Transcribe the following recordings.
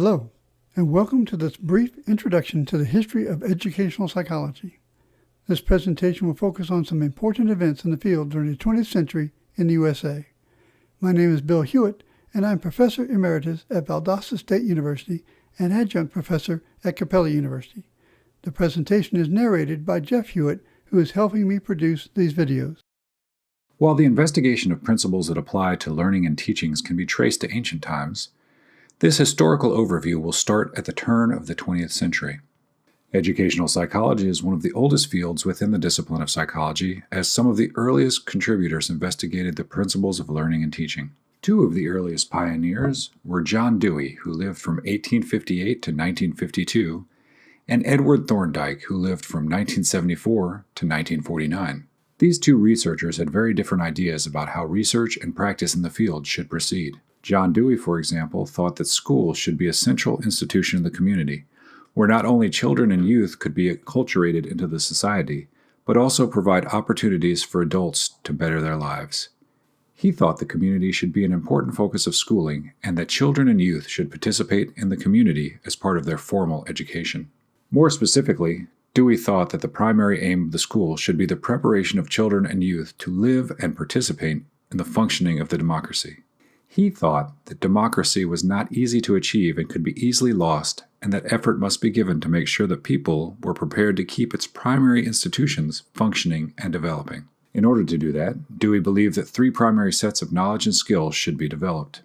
Hello, and welcome to this brief introduction to the history of educational psychology. This presentation will focus on some important events in the field during the 20th century in the USA. My name is Bill Hewitt, and I'm Professor Emeritus at Valdosta State University and Adjunct Professor at Capella University. The presentation is narrated by Jeff Hewitt, who is helping me produce these videos. While the investigation of principles that apply to learning and teachings can be traced to ancient times, this historical overview will start at the turn of the 20th century. Educational psychology is one of the oldest fields within the discipline of psychology, as some of the earliest contributors investigated the principles of learning and teaching. Two of the earliest pioneers were John Dewey, who lived from 1858 to 1952, and Edward Thorndike, who lived from 1974 to 1949. These two researchers had very different ideas about how research and practice in the field should proceed. John Dewey, for example, thought that school should be a central institution in the community, where not only children and youth could be acculturated into the society, but also provide opportunities for adults to better their lives. He thought the community should be an important focus of schooling, and that children and youth should participate in the community as part of their formal education. More specifically, Dewey thought that the primary aim of the school should be the preparation of children and youth to live and participate in the functioning of the democracy. He thought that democracy was not easy to achieve and could be easily lost, and that effort must be given to make sure that people were prepared to keep its primary institutions functioning and developing. In order to do that, Dewey believed that three primary sets of knowledge and skills should be developed.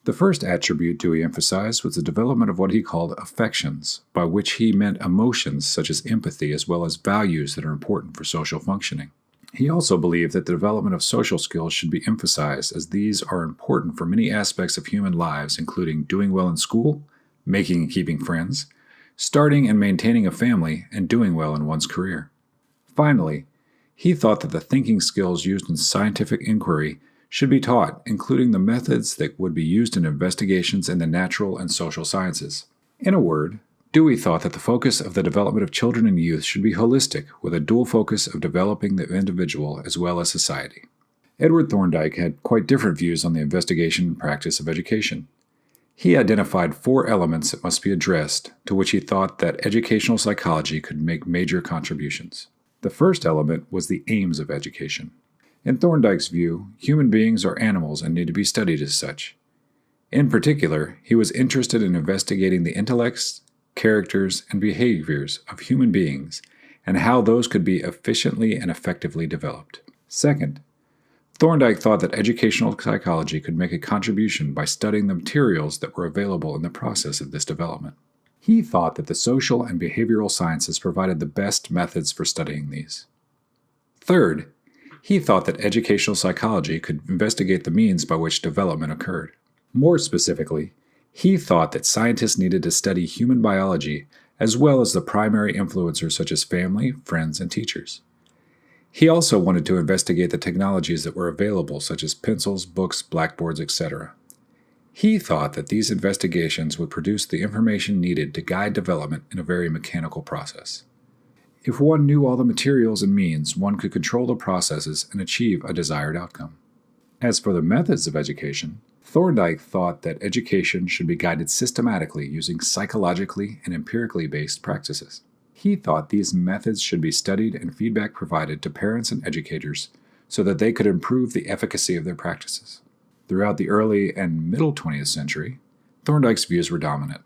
The first attribute Dewey emphasized was the development of what he called affections, by which he meant emotions such as empathy as well as values that are important for social functioning. He also believed that the development of social skills should be emphasized, as these are important for many aspects of human lives, including doing well in school, making and keeping friends, starting and maintaining a family, and doing well in one's career. Finally, he thought that the thinking skills used in scientific inquiry should be taught, including the methods that would be used in investigations in the natural and social sciences. In a word, Dewey thought that the focus of the development of children and youth should be holistic, with a dual focus of developing the individual as well as society. Edward Thorndike had quite different views on the investigation and practice of education. He identified four elements that must be addressed, to which he thought that educational psychology could make major contributions. The first element was the aims of education. In Thorndike's view, human beings are animals and need to be studied as such. In particular, he was interested in investigating the intellects, characters, and behaviors of human beings, and how those could be efficiently and effectively developed. Second, Thorndike thought that educational psychology could make a contribution by studying the materials that were available in the process of this development. He thought that the social and behavioral sciences provided the best methods for studying these. Third, he thought that educational psychology could investigate the means by which development occurred. More specifically, he thought that scientists needed to study human biology as well as the primary influencers such as family, friends, and teachers. He also wanted to investigate the technologies that were available such as pencils, books, blackboards, etc. He thought that these investigations would produce the information needed to guide development in a very mechanical process. If one knew all the materials and means, one could control the processes and achieve a desired outcome. As for the methods of education, Thorndike thought that education should be guided systematically using psychologically and empirically based practices. He thought these methods should be studied and feedback provided to parents and educators so that they could improve the efficacy of their practices. Throughout the early and middle 20th century, Thorndike's views were dominant.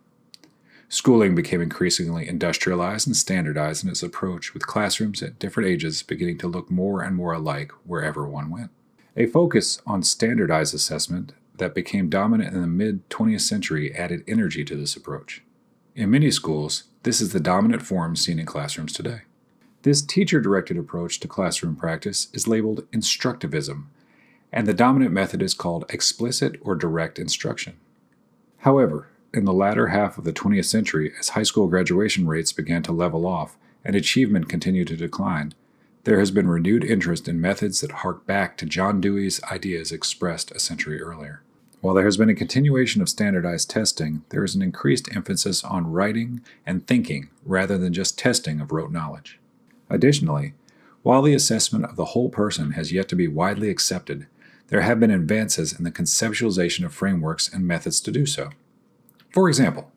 Schooling became increasingly industrialized and standardized in its approach, with classrooms at different ages beginning to look more and more alike wherever one went. A focus on standardized assessment that became dominant in the mid-20th century added energy to this approach. In many schools, this is the dominant form seen in classrooms today. This teacher-directed approach to classroom practice is labeled instructivism, and the dominant method is called explicit or direct instruction. However, in the latter half of the 20th century, as high school graduation rates began to level off and achievement continued to decline, there has been renewed interest in methods that hark back to John Dewey's ideas expressed a century earlier. While there has been a continuation of standardized testing, there is an increased emphasis on writing and thinking rather than just testing of rote knowledge. Additionally, while the assessment of the whole person has yet to be widely accepted, there have been advances in the conceptualization of frameworks and methods to do so. For example,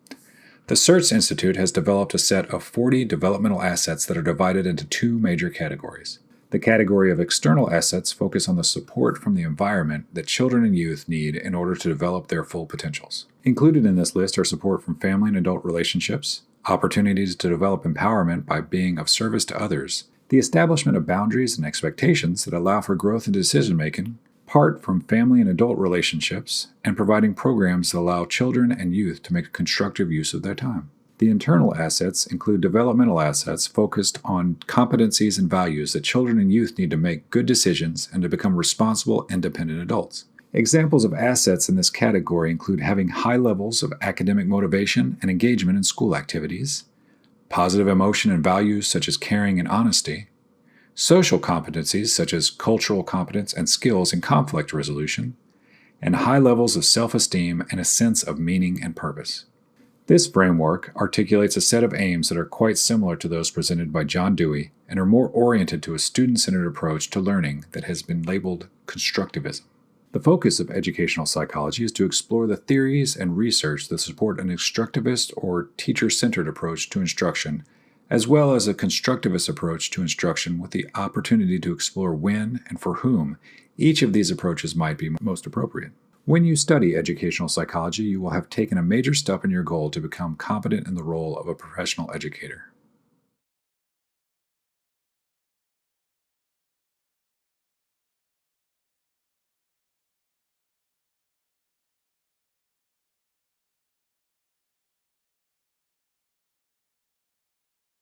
The CERTS Institute has developed a set of 40 developmental assets that are divided into two major categories. The category of external assets focus on the support from the environment that children and youth need in order to develop their full potentials. Included in this list are support from family and adult relationships, opportunities to develop empowerment by being of service to others, the establishment of boundaries and expectations that allow for growth and decision-making, part from family and adult relationships, and providing programs that allow children and youth to make constructive use of their time. The internal assets include developmental assets focused on competencies and values that children and youth need to make good decisions and to become responsible, independent adults. Examples of assets in this category include having high levels of academic motivation and engagement in school activities, positive emotion and values such as caring and honesty, social competencies such as cultural competence and skills in conflict resolution, and high levels of self-esteem and a sense of meaning and purpose. This framework articulates a set of aims that are quite similar to those presented by John Dewey and are more oriented to a student-centered approach to learning that has been labeled constructivism. The focus of educational psychology is to explore the theories and research that support an constructivist or teacher-centered approach to instruction, as well as a constructivist approach to instruction with the opportunity to explore when and for whom each of these approaches might be most appropriate. When you study educational psychology, you will have taken a major step in your goal to become competent in the role of a professional educator.